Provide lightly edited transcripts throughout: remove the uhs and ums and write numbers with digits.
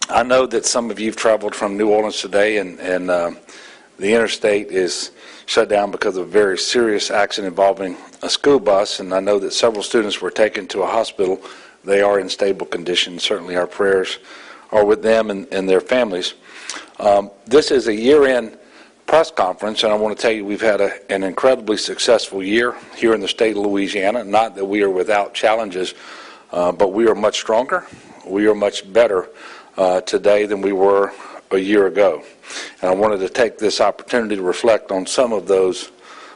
I know that some of you have traveled from New Orleans today, and the interstate is shut down because of a very serious accident involving a school bus, and I know that several students were taken to a hospital. They are in stable condition. Certainly our prayers are with them and their families. This is a year-end press conference, and I want to tell you we've had an incredibly successful year here in the state of Louisiana. Not that we are without challenges, but we are much stronger. We are much better today than we were a year ago. And I wanted to take this opportunity to reflect on some of those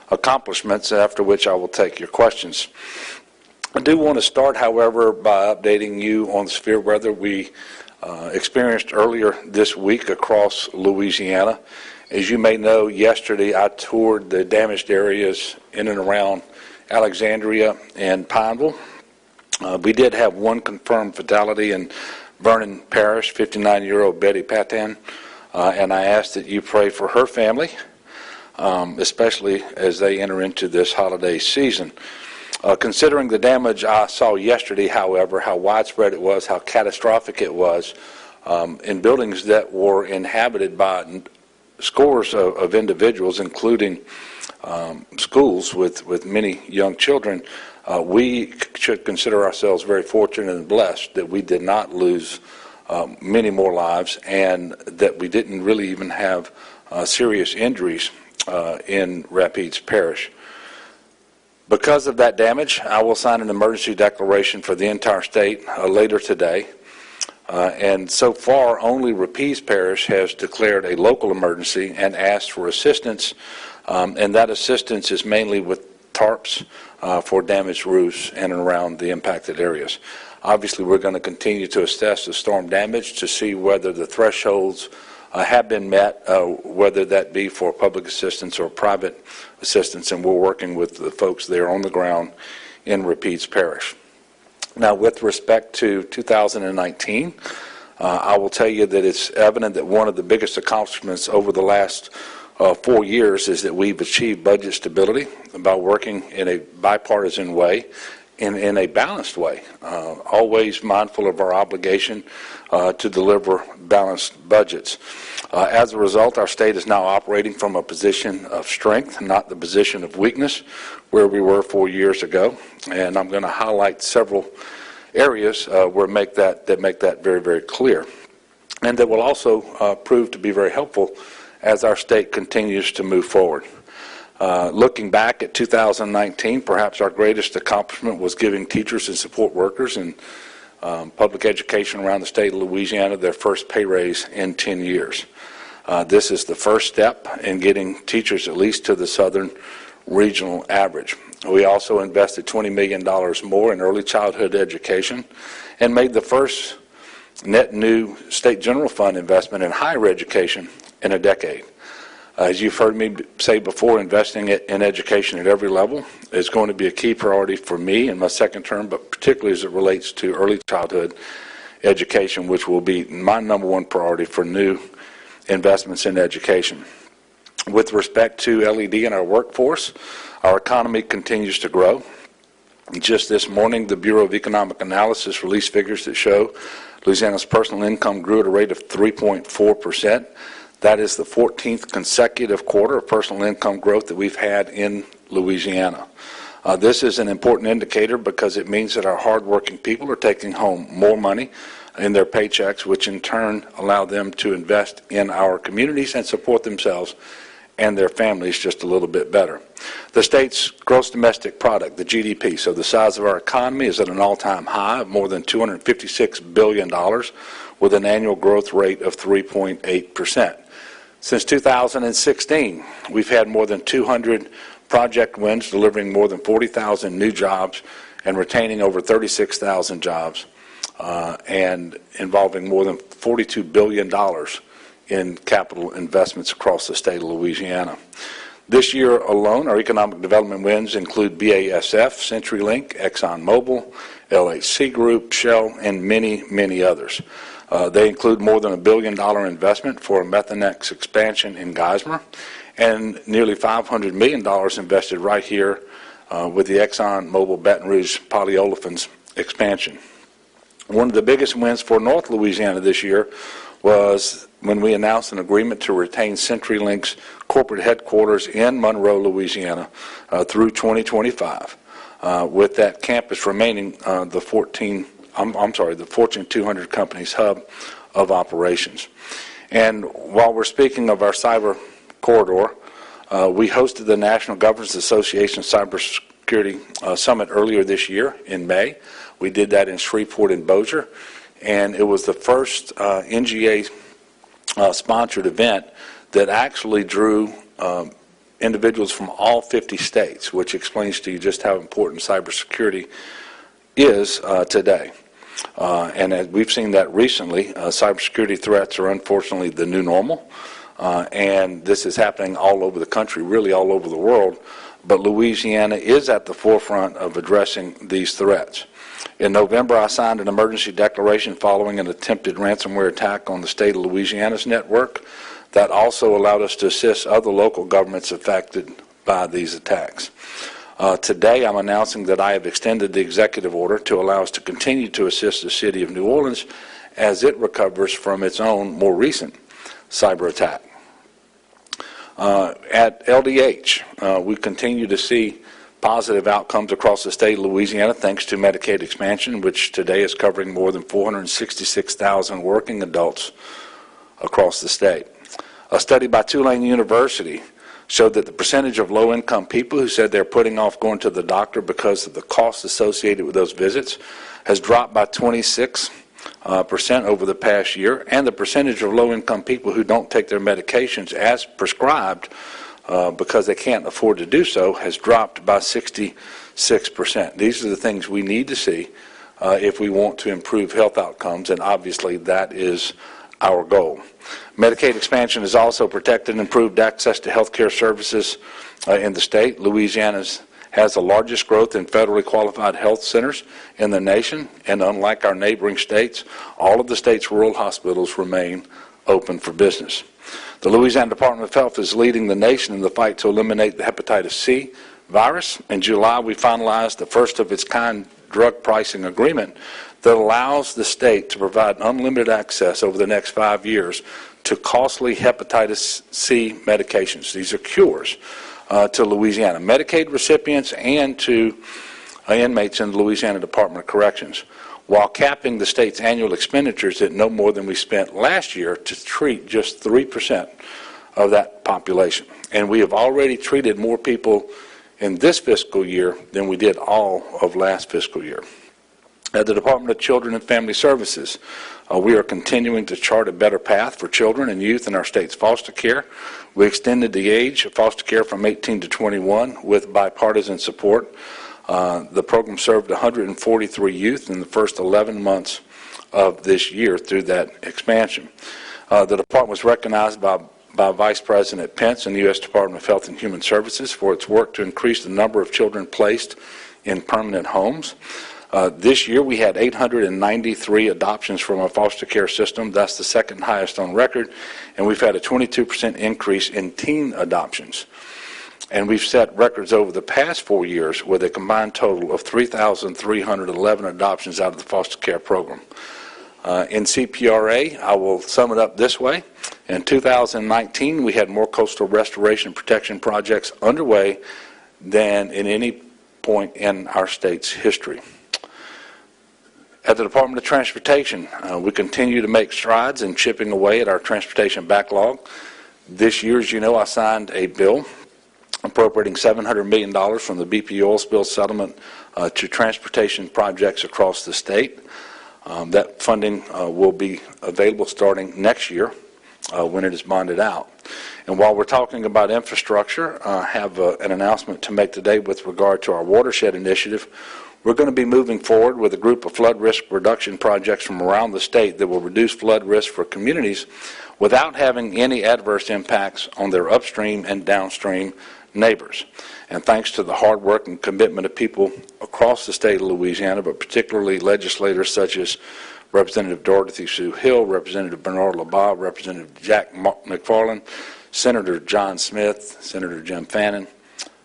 accomplishments, after which I will take your questions. I do want to start, however, by updating you on the severe weather we experienced earlier this week across Louisiana. As you may know, yesterday I toured the damaged areas in and around Alexandria and Pineville. We did have one confirmed fatality in Vernon Parish, 59-year-old Betty Patan, and I ask that you pray for her family, especially as they enter into this holiday season. Considering the damage I saw yesterday, however, how widespread it was, how catastrophic it was, in buildings that were inhabited by scores of individuals, including schools with many young children, we should consider ourselves very fortunate and blessed that we did not lose many more lives, and that we didn't really even have serious injuries in Rapides Parish. Because of that damage, I will sign an emergency declaration for the entire state later today. And so far, only Rapides Parish has declared a local emergency and asked for assistance, and that assistance is mainly with tarps for damaged roofs in and around the impacted areas. Obviously, we're going to continue to assess the storm damage to see whether the thresholds have been met, whether that be for public assistance or private assistance, and we're working with the folks there on the ground in Rapides Parish. Now, with respect to 2019, I will tell you that it's evident that one of the biggest accomplishments over the last 4 years is that we've achieved budget stability by working in a bipartisan way, in a balanced way, always mindful of our obligation to deliver balanced budgets. As a result, our state is now operating from a position of strength, not the position of weakness where we were 4 years ago. And I'm going to highlight several areas where make that very, very clear, and that will also prove to be very helpful as our state continues to move forward. Looking back at 2019, perhaps our greatest accomplishment was giving teachers and support workers in public education around the state of Louisiana their first pay raise in 10 years. This is the first step in getting teachers at least to the southern regional average. We also invested $20 million more in early childhood education and made the first net new state general fund investment in higher education in a decade. As you've heard me say before, investing in education at every level is going to be a key priority for me in my second term, but particularly as it relates to early childhood education, which will be my number one priority for new investments in education. With respect to LED and our workforce, our economy continues to grow. Just this morning, the Bureau of Economic Analysis released figures that show Louisiana's personal income grew at a rate of 3.4%. That is the 14th consecutive quarter of personal income growth that we've had in Louisiana. This is an important indicator because it means that our hardworking people are taking home more money in their paychecks, which in turn allow them to invest in our communities and support themselves and their families just a little bit better. The state's gross domestic product, the GDP, so the size of our economy, is at an all-time high of more than $256 billion with an annual growth rate of 3.8%. Since 2016, we've had more than 200 project wins, delivering more than 40,000 new jobs and retaining over 36,000 jobs, and involving more than $42 billion in capital investments across the state of Louisiana. This year alone, our economic development wins include BASF, CenturyLink, ExxonMobil, LHC Group, Shell, and many, many others. They include more than $1 billion investment for a Methanex expansion in Geismar, and nearly $500 million invested right here with the ExxonMobil Baton Rouge polyolefins expansion. One of the biggest wins for North Louisiana this year was when we announced an agreement to retain CenturyLink's corporate headquarters in Monroe, Louisiana, through 2025, with that campus remaining the Fortune 200 companies hub of operations. And while we're speaking of our cyber corridor, we hosted the National Governors Association Cybersecurity Summit earlier this year in May. We did that in Shreveport and Bossier, and it was the first NGA sponsored event that actually drew individuals from all 50 states, which explains to you just how important cybersecurity is today. And as we've seen that recently, cybersecurity threats are unfortunately the new normal, and this is happening all over the country, really all over the world, but Louisiana is at the forefront of addressing these threats. In November, I signed an emergency declaration following an attempted ransomware attack on the state of Louisiana's network that also allowed us to assist other local governments affected by these attacks. Today, I'm announcing that I have extended the executive order to allow us to continue to assist the city of New Orleans as it recovers from its own more recent cyber attack. At LDH, we continue to see positive outcomes across the state of Louisiana thanks to Medicaid expansion, which today is covering more than 466,000 working adults across the state. A study by Tulane University showed that the percentage of low-income people who said they're putting off going to the doctor because of the costs associated with those visits has dropped by 26% over the past year, and the percentage of low-income people who don't take their medications as prescribed because they can't afford to do so has dropped by 66%. These are the things we need to see if we want to improve health outcomes, and obviously that is our goal. Medicaid expansion has also protected and improved access to health care services in the state. Louisiana has the largest growth in federally qualified health centers in the nation, and unlike our neighboring states, all of the state's rural hospitals remain open for business. The Louisiana Department of Health is leading the nation in the fight to eliminate the hepatitis C virus. In July, we finalized the first of its kind drug pricing agreement that allows the state to provide unlimited access over the next 5 years to costly hepatitis C medications. These are cures to Louisiana Medicaid recipients and to inmates in the Louisiana Department of Corrections, while capping the state's annual expenditures at no more than we spent last year to treat just 3% of that population. And we have already treated more people in this fiscal year than we did all of last fiscal year. At the Department of Children and Family Services, we are continuing to chart a better path for children and youth in our state's foster care. We extended the age of foster care from 18 to 21 with bipartisan support. The program served 143 youth in the first 11 months of this year through that expansion. The department was recognized by Vice President Pence and the U.S. Department of Health and Human Services for its work to increase the number of children placed in permanent homes. This year we had 893 adoptions from our foster care system. That's the second highest on record, and we've had a 22% increase in teen adoptions. And we've set records over the past 4 years with a combined total of 3,311 adoptions out of the foster care program. In CPRA, I will sum it up this way. In 2019, we had more coastal restoration and protection projects underway than in any point in our state's history. At the Department of Transportation, we continue to make strides in chipping away at our transportation backlog. This year, as you know, I signed a bill appropriating $700 million from the BP oil spill settlement to transportation projects across the state. That funding will be available starting next year when it is bonded out. And while we're talking about infrastructure, I have an announcement to make today with regard to our watershed initiative. We're going to be moving forward with a group of flood risk reduction projects from around the state that will reduce flood risk for communities without having any adverse impacts on their upstream and downstream neighbors. And thanks to the hard work and commitment of people across the state of Louisiana, but particularly legislators such as Representative Dorothy Sue Hill, Representative Bernard LaBaugh, Representative Jack McFarland, Senator John Smith, Senator Jim Fannin,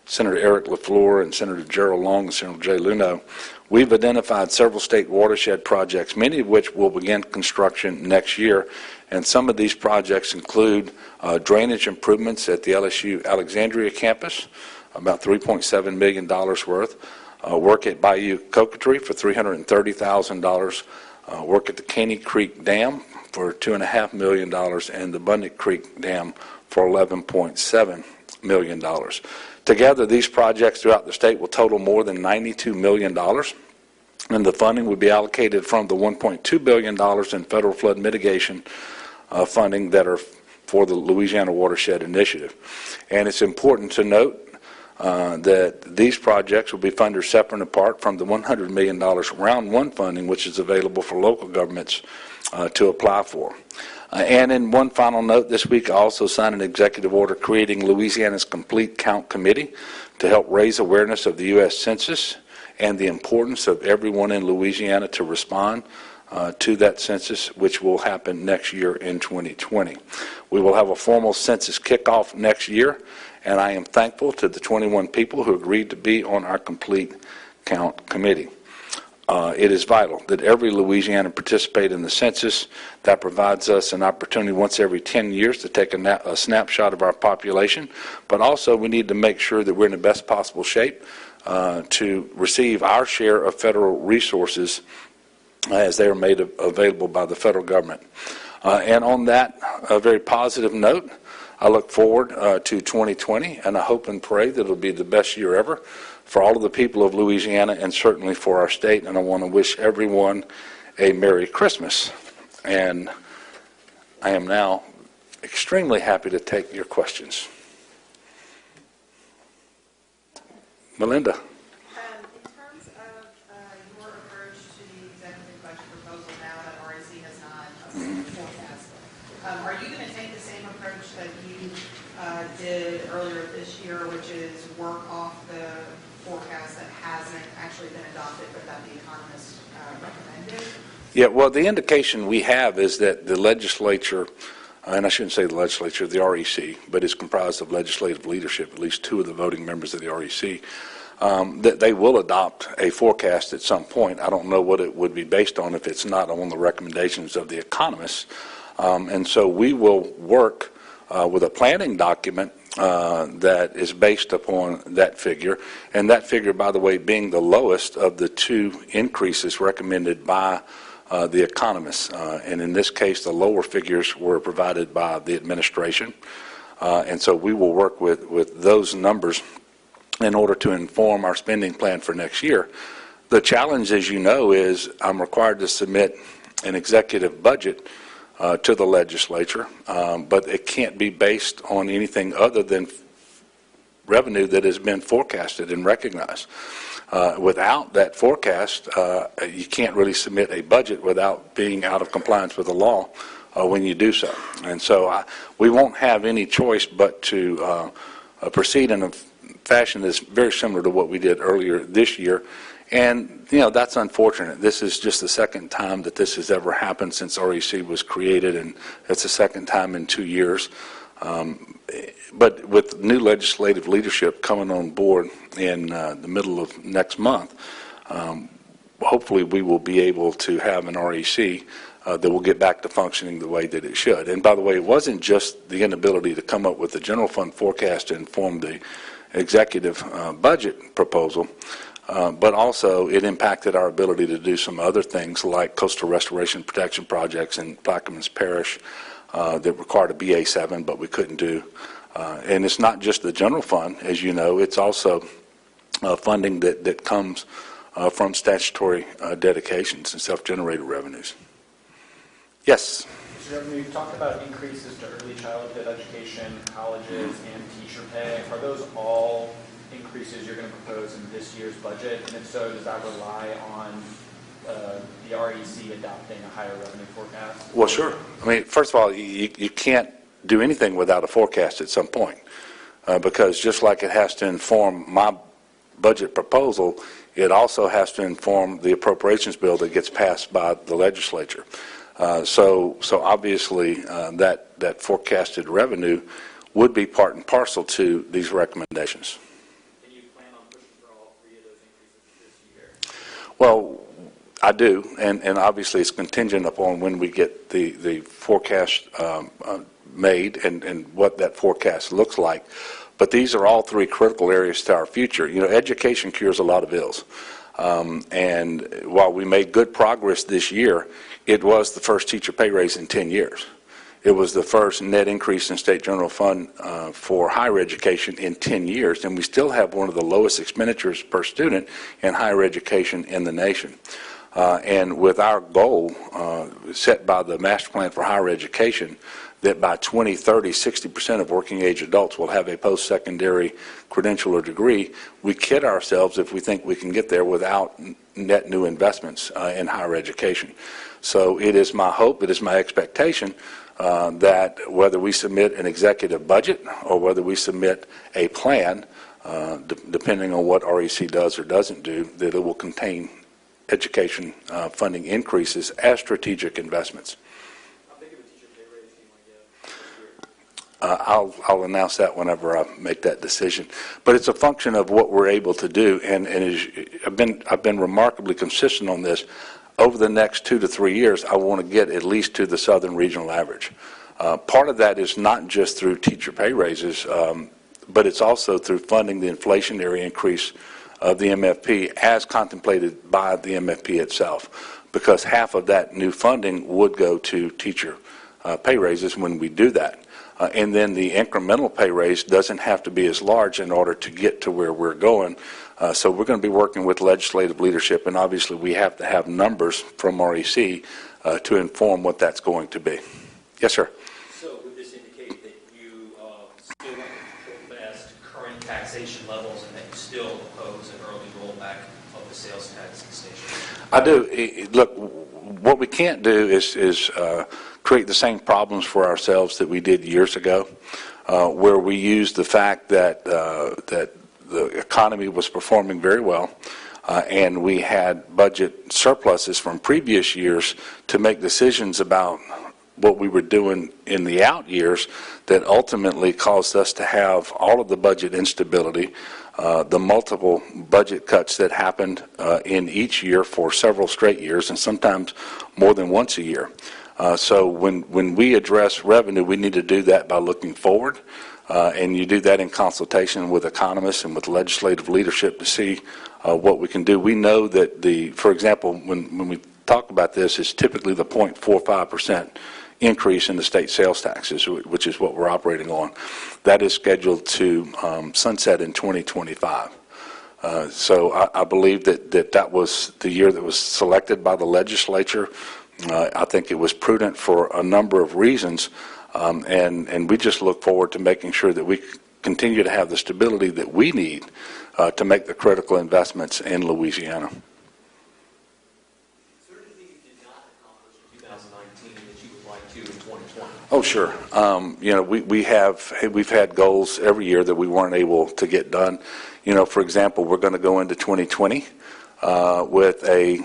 Senator Eric LaFleur and Senator Gerald Long and Senator Jay Luno, we've identified several state watershed projects, many of which will begin construction next year. And some of these projects include drainage improvements at the LSU Alexandria campus, about $3.7 million worth, work at Bayou Coquetry for $330,000, work at the Caney Creek Dam for $2.5 million, and the Bundy Creek Dam for $11.7 million. Together, these projects throughout the state will total more than $92 million, and the funding will be allocated from the $1.2 billion in federal flood mitigation funding that are for the Louisiana Watershed Initiative. And it's important to note that these projects will be funded separate and apart from the $100 million Round 1 funding, which is available for local governments to apply for. And in one final note, this week I also signed an executive order creating Louisiana's Complete Count Committee to help raise awareness of the U.S. Census and the importance of everyone in Louisiana to respond to that census, which will happen next year in 2020. We will have a formal census kickoff next year, and I am thankful to the 21 people who agreed to be on our Complete Count Committee. It is vital that every Louisianan participate in the census. That provides us an opportunity once every 10 years to take a snapshot of our population, but also we need to make sure that we're in the best possible shape to receive our share of federal resources as they are made available by the federal government. And on that very positive note, I look forward to 2020, and I hope and pray that it will be the best year ever for all of the people of Louisiana and certainly for our state. And I want to wish everyone a Merry Christmas. And I am now extremely happy to take your questions. Melinda. In terms of your approach to the executive budget proposal now that REC has not approved the forecast, are you going to take the same approach that you did earlier this year, which is work off the forecast that hasn't actually been adopted but that the economists recommended? Yeah, well, the indication we have is that the legislature, and I shouldn't say the legislature, the REC, but it's comprised of legislative leadership, at least 2 of the voting members of the REC, that they will adopt a forecast at some point. I don't know what it would be based on if it's not on the recommendations of the economists. And so we will work with a planning document that is based upon that figure, and that figure, by the way, being the lowest of the 2 increases recommended by the economists. And in this case, the lower figures were provided by the administration. And so we will work with those numbers in order to inform our spending plan for next year. The challenge, as you know, is I'm required to submit an executive budget to the legislature, but it can't be based on anything other than revenue that has been forecasted and recognized. Without that forecast, you can't really submit a budget without being out of compliance with the law when you do so. And so we won't have any choice but to proceed in a fashion that's very similar to what we did earlier this year. And, you know, that's unfortunate. This is just the second time that this has ever happened since REC was created, and it's the second time in 2 years. But with new legislative leadership coming on board in the middle of next month, hopefully we will be able to have an REC that will get back to functioning the way that it should. And by the way, it wasn't just the inability to come up with the general fund forecast to inform the executive budget proposal, but also it impacted our ability to do some other things like coastal restoration protection projects in Plaquemines Parish that required a BA7, but we couldn't do. And it's not just the general fund, as you know, it's also funding that comes from statutory dedications and self-generated revenues. Yes? Mr. Governor, you talked about increases to early childhood education, colleges, and teacher pay. Are those all increases you're going to propose in this year's budget? And if so, does that rely on the REC adopting a higher revenue forecast? Well, sure. I mean, first of all, you can't do anything without a forecast at some point, because just like it has to inform my budget proposal, it also has to inform the appropriations bill that gets passed by the legislature. So obviously that forecasted revenue would be part and parcel to these recommendations. Well, I do, and obviously it's contingent upon when we get the forecast made and what that forecast looks like. But these are all three critical areas to our future. You know, education cures a lot of ills. And while we made good progress this year, it was the first teacher pay raise in 10 years. It was the first net increase in state general fund for higher education in 10 years, and we still have one of the lowest expenditures per student in higher education in the nation. And with our goal set by the Master Plan for Higher Education, that by 2030, 60% of working age adults will have a post-secondary credential or degree, we kid ourselves if we think we can get there without net new investments in higher education. So it is my hope, it is my expectation that whether we submit an executive budget or whether we submit a plan, depending on what REC does or doesn't do, that it will contain education funding increases as strategic investments. How big of a teacher pay raise do you want to get this year? I'll announce that whenever I make that decision. But it's a function of what we're able to do, and I've been remarkably consistent on this. Over the next 2 to 3 years, I want to get at least to the Southern regional average. Part of that is not just through teacher pay raises, but it's also through funding the inflationary increase of the MFP as contemplated by the MFP itself, because half of that new funding would go to teacher pay raises when we do that. And then the incremental pay raise doesn't have to be as large in order to get to where we're going. So we're going to be working with legislative leadership, and obviously we have to have numbers from REC to inform what that's going to be. Yes, sir. So would this indicate that you still want to hold fast current taxation levels and that you still oppose an early rollback of the sales tax station? I do. Look, what we can't do is create the same problems for ourselves that we did years ago, where we used the fact that that the economy was performing very well, and we had budget surpluses from previous years to make decisions about what we were doing in the out years that ultimately caused us to have all of the budget instability, the multiple budget cuts that happened in each year for several straight years, and sometimes more than once a year. So when we address revenue, we need to do that by looking forward, and you do that in consultation with economists and with legislative leadership to see what we can do. We know that for example, when we talk about this, it's typically the 0.45% increase in the state sales taxes, which is what we're operating on. That is scheduled to sunset in 2025. So I believe that was the year that was selected by the legislature. I think it was prudent for a number of reasons, and we just look forward to making sure that we continue to have the stability that we need to make the critical investments in Louisiana. Oh, sure. You know, we've had goals every year that we weren't able to get done. You know, for example, we're going to go into 2020 with a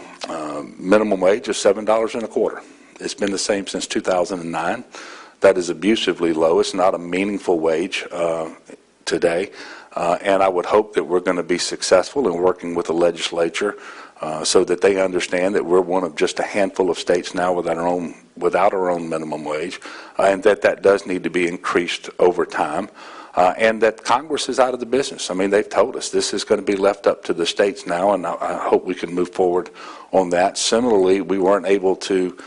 minimum wage of $7.25. It's been the same since 2009. That is abusively low. It's not a meaningful wage today. And I would hope that we're going to be successful in working with the legislature so that they understand that we're one of just a handful of states now without our own minimum wage, and that does need to be increased over time, and that Congress is out of the business. I mean, they've told us this is going to be left up to the states now, and I hope we can move forward on that. Similarly, we weren't able to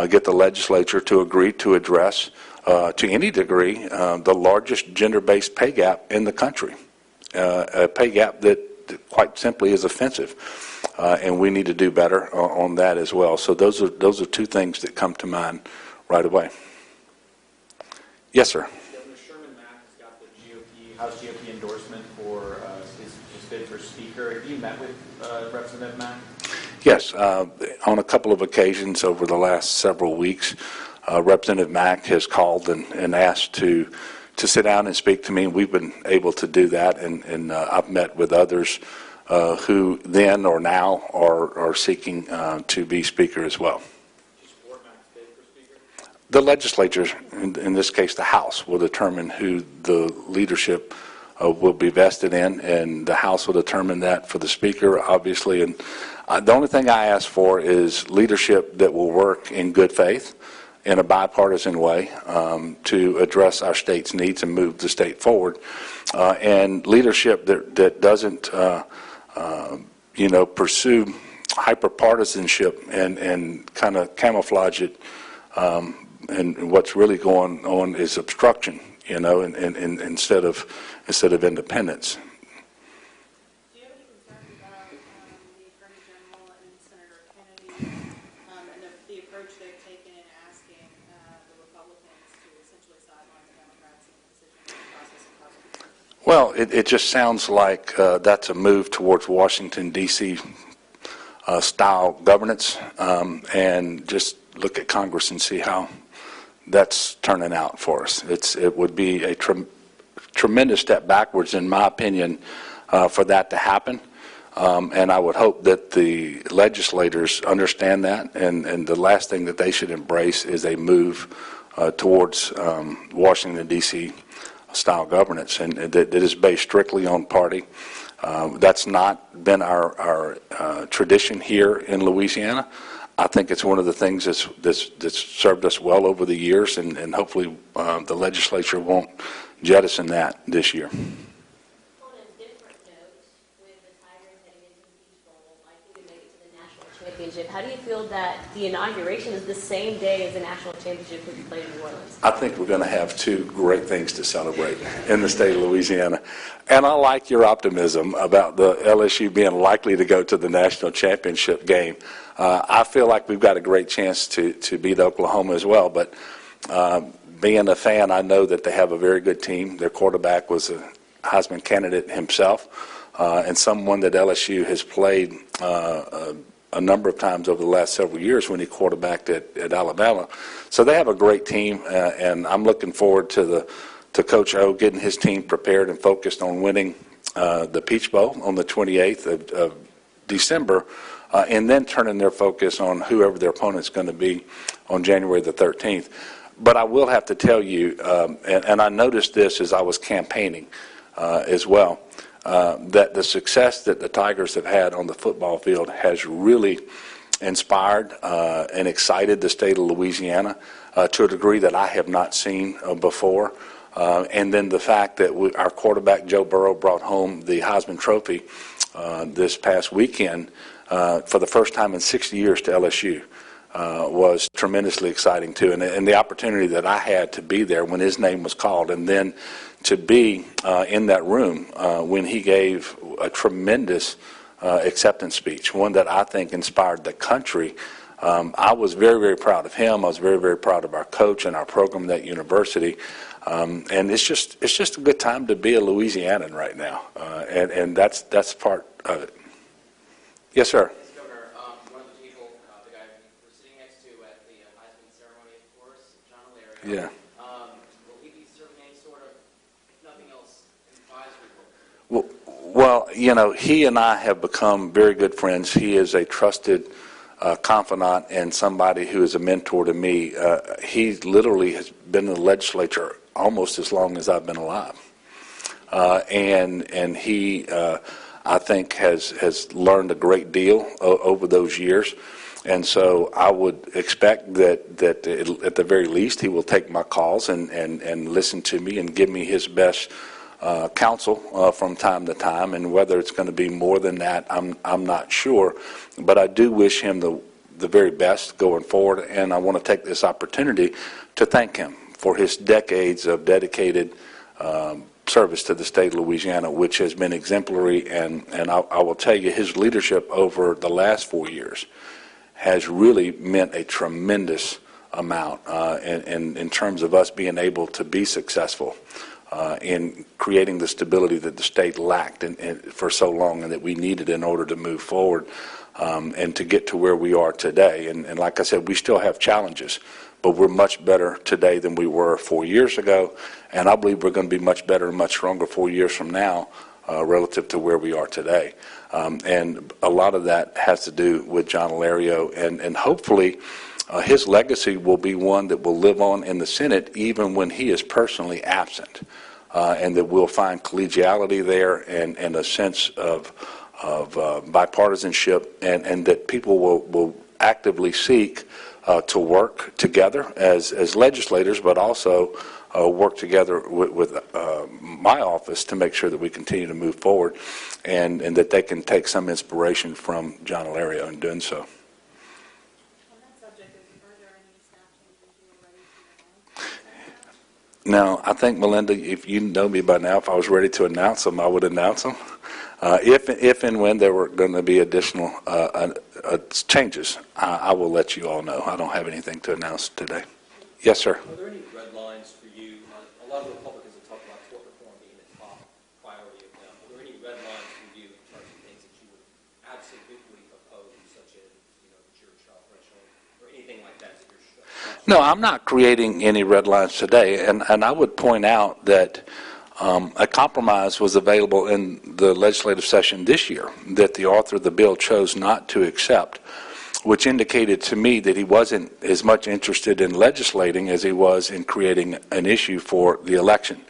get the legislature to agree to address, to any degree, the largest gender-based pay gap in the country, a pay gap that quite simply is offensive. And we need to do better on that as well. So those are two things that come to mind right away. Yes, sir. Governor Sherman Mack has got the House GOP endorsement for his bid for Speaker. Have you met with Representative Mack? Yes, on a couple of occasions over the last several weeks, Representative Mack has called and asked to sit down and speak to me, and we've been able to do that. And I've met with others who then or now are seeking to be Speaker as well. The legislature, in this case the House, will determine who the leadership will be vested in, and the House will determine that for the Speaker, obviously. And the only thing I ask for is leadership that will work in good faith, in a bipartisan way, to address our state's needs and move the state forward, and leadership that doesn't, pursue hyper-partisanship and kind of camouflage it, and what's really going on is obstruction, and instead of independence. Do you have any concerns about the Attorney General and Senator Kennedy and the approach they've taken in asking the Republicans to essentially sideline the Democrats in the decision-making process in prosecution? Well, it just sounds like that's a move towards Washington, D.C. Style governance, and just look at Congress and see how that's turning out for us. It would be a tremendous step backwards, in my opinion, for that to happen. And I would hope that the legislators understand that, and the last thing that they should embrace is a move towards Washington, D.C. style governance, and that is based strictly on party. That's not been our tradition here in Louisiana. I think it's one of the things that's served us well over the years, and hopefully the legislature won't jettison that this year. On a different note, with the Tigers heading into the Peach Bowl, likely to make it to the national championship, how do you feel that the inauguration is the same day as the national championship will be played in New Orleans? I think we're going to have two great things to celebrate in the state of Louisiana. And I like your optimism about the LSU being likely to go to the national championship game. I feel like we've got a great chance to beat Oklahoma as well. But being a fan, I know that they have a very good team. Their quarterback was a Heisman candidate himself, and someone that LSU has played a number of times over the last several years when he quarterbacked at Alabama. So they have a great team, and I'm looking forward to Coach O getting his team prepared and focused on winning the Peach Bowl on the 28th of December, and then turning their focus on whoever their opponent's going to be on January the 13th. But I will have to tell you, and I noticed this as I was campaigning as well, that the success that the Tigers have had on the football field has really inspired and excited the state of Louisiana to a degree that I have not seen before. And then the fact that our quarterback, Joe Burrow, brought home the Heisman Trophy this past weekend for the first time in 60 years to LSU was tremendously exciting, too. And the opportunity that I had to be there when his name was called, and then to be in that room when he gave a tremendous acceptance speech, one that I think inspired the country. I was very, very proud of him. I was very, very proud of our coach and our program at that university. And it's just a good time to be a Louisianan right now, and that's part of it. Yes, sir. Governor, one of the people, the guy we're sitting next to at the Heisman ceremony, of course, John Alario. Yeah. Will he be serving any sort of, if nothing else, advisory role? Well, he and I have become very good friends. He is a trusted confidant and somebody who is a mentor to me. He literally has been in the legislature almost as long as I've been alive. And he, I think, has learned a great deal over those years. And so I would expect that at the very least he will take my calls and listen to me and give me his best counsel from time to time. And whether it's going to be more than that, I'm not sure. But I do wish him the very best going forward. And I want to take this opportunity to thank him for his decades of dedicated service to the state of Louisiana, which has been exemplary. And I will tell you, his leadership over the last 4 years has really meant a tremendous amount in terms of us being able to be successful in creating the stability that the state lacked for so long and that we needed in order to move forward and to get to where we are today. And like I said, we still have challenges, but we're much better today than we were 4 years ago, and I believe we're going to be much better and much stronger 4 years from now relative to where we are today. And a lot of that has to do with John Alario, and hopefully his legacy will be one that will live on in the Senate even when he is personally absent. and that we'll find collegiality there and a sense of bipartisanship, and that people will actively seek to work together as legislators, but also work together with my office to make sure that we continue to move forward, and that they can take some inspiration from John Alario in doing so. On that subject, are there any staff changes you were ready to announce? Now, I think, Melinda, if you know me by now, if I was ready to announce them, I would announce them. If and when there were going to be additional changes, I will let you all know. I don't have anything to announce today. Yes, sir. Are there any red lines for you? A lot of Republicans have talked about tort reform being a top priority of them. Are there any red lines for you in terms of things that you would absolutely oppose, such as, the jury trial threshold or anything like that that you're sure? No, I'm not creating any red lines today, and I would point out that a compromise was available in the legislative session this year that the author of the bill chose not to accept, which indicated to me that he wasn't as much interested in legislating as he was in creating an issue for the election.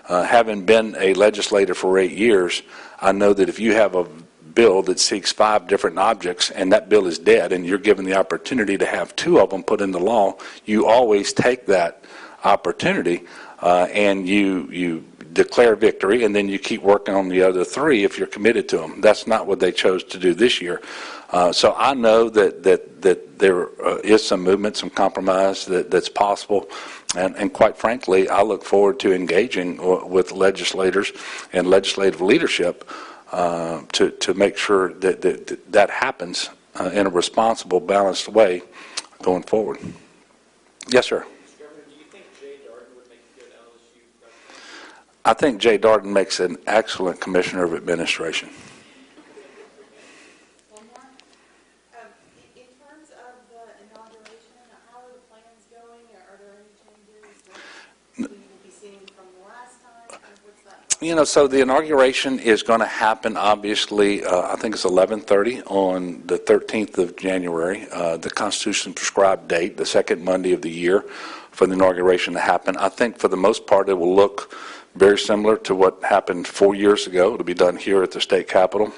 Having been a legislator for 8 years, I know that if you have a bill that seeks 5 different objects and that bill is dead and you're given the opportunity to have 2 of them put into law, you always take that opportunity and you declare victory, and then you keep working on the other 3 if you're committed to them. That's not what they chose to do this year. So I know that there is some movement, some compromise that's possible, and quite frankly, I look forward to engaging with legislators and legislative leadership to make sure that happens in a responsible, balanced way going forward. Yes, sir. I think Jay Darden makes an excellent commissioner of administration. One more. In terms of the inauguration, how are the plans going? Are there any changes that we will be seeing from the last time? What's that? So the inauguration is going to happen, obviously, I think it's 11:30 on the 13th of January, the Constitution prescribed date, the second Monday of the year for the inauguration to happen. I think for the most part it will look very similar to what happened 4 years ago. It'll be done here at the state capitol,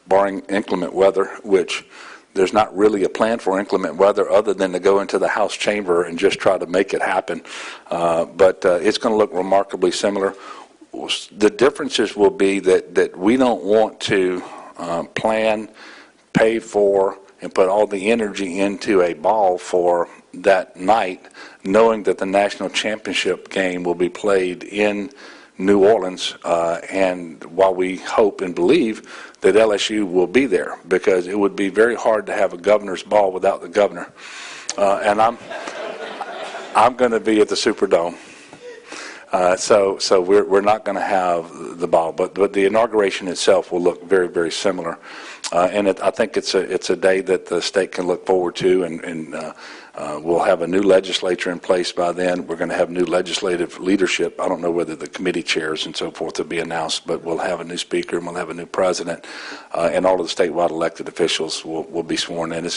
barring inclement weather, which there's not really a plan for inclement weather other than to go into the House chamber and just try to make it happen. But it's going to look remarkably similar. The differences will be that we don't want to plan, pay for, and put all the energy into a ball for that night, knowing that the national championship game will be played in New Orleans, and while we hope and believe that LSU will be there, because it would be very hard to have a governor's ball without the governor, and I'm going to be at the Superdome. So we're not going to have the ball, but the inauguration itself will look very, very similar, and I think it's a day that the state can look forward to, and we'll have a new legislature in place by then. We're going to have new legislative leadership. I don't know whether the committee chairs and so forth will be announced, but we'll have a new speaker and we'll have a new president, and all of the statewide elected officials will be sworn in,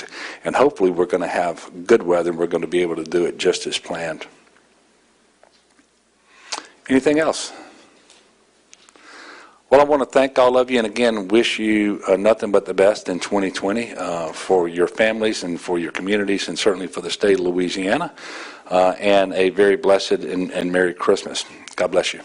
and hopefully we're going to have good weather and we're going to be able to do it just as planned. Anything else? Well, I want to thank all of you, and again wish you nothing but the best in 2020 for your families and for your communities, and certainly for the state of Louisiana, and a very blessed and Merry Christmas. God bless you.